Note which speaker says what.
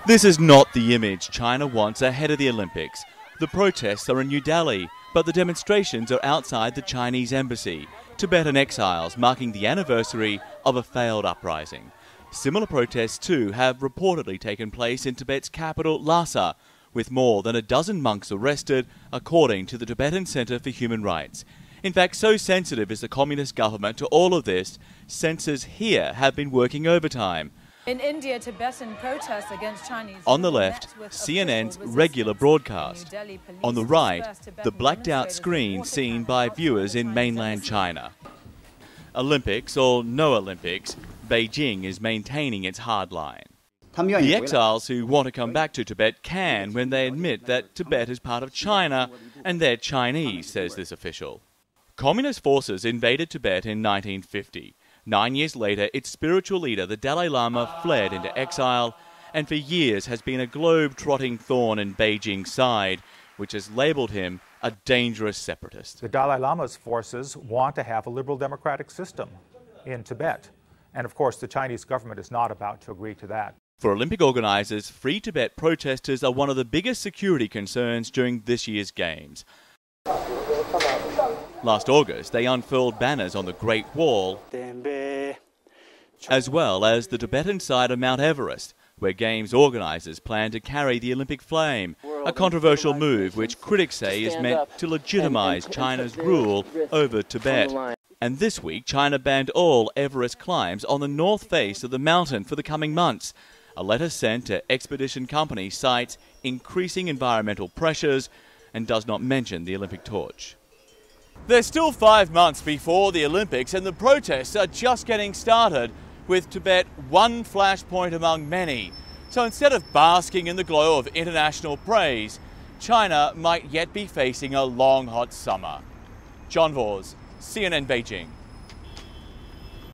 Speaker 1: This is not the image China wants ahead of the Olympics. The protests are in New Delhi, but the demonstrations are outside the Chinese embassy, Tibetan exiles marking the anniversary of a failed uprising. Similar protests too have reportedly taken place in Tibet's capital, Lhasa, with more than a dozen monks arrested, according to the Tibetan Center for Human Rights. In fact, so sensitive is the communist government to all of this, censors here have been working overtime.
Speaker 2: In India, Tibetan protests against Chinese...
Speaker 1: On the left, CNN's regular broadcast. On the right, the blacked-out screen seen by viewers in mainland China. Olympics or no Olympics, Beijing is maintaining its hard line. The exiles who want to come back to Tibet can when they admit that Tibet is part of China and they're Chinese, says this official. Communist forces invaded Tibet in 1950. 9 years later, its spiritual leader, the Dalai Lama, fled into exile and for years has been a globe-trotting thorn in Beijing's side, which has labelled him a dangerous separatist.
Speaker 3: The Dalai Lama's forces want to have a liberal democratic system in Tibet. And of course, the Chinese government is not about to agree to that.
Speaker 1: For Olympic organisers, Free Tibet protesters are one of the biggest security concerns during this year's Games. Last August, they unfurled banners on the Great Wall, as well as the Tibetan side of Mount Everest, where Games organisers plan to carry the Olympic flame, a controversial move which critics say is meant to legitimise China's rule over Tibet. And this week, China banned all Everest climbs on the north face of the mountain for the coming months. A letter sent to expedition companies cites increasing environmental pressures and does not mention the Olympic torch. There's still 5 months before the Olympics and the protests are just getting started, with Tibet one flashpoint among many. So instead of basking in the glow of international praise, China might yet be facing a long hot summer. John Vors, CNN Beijing.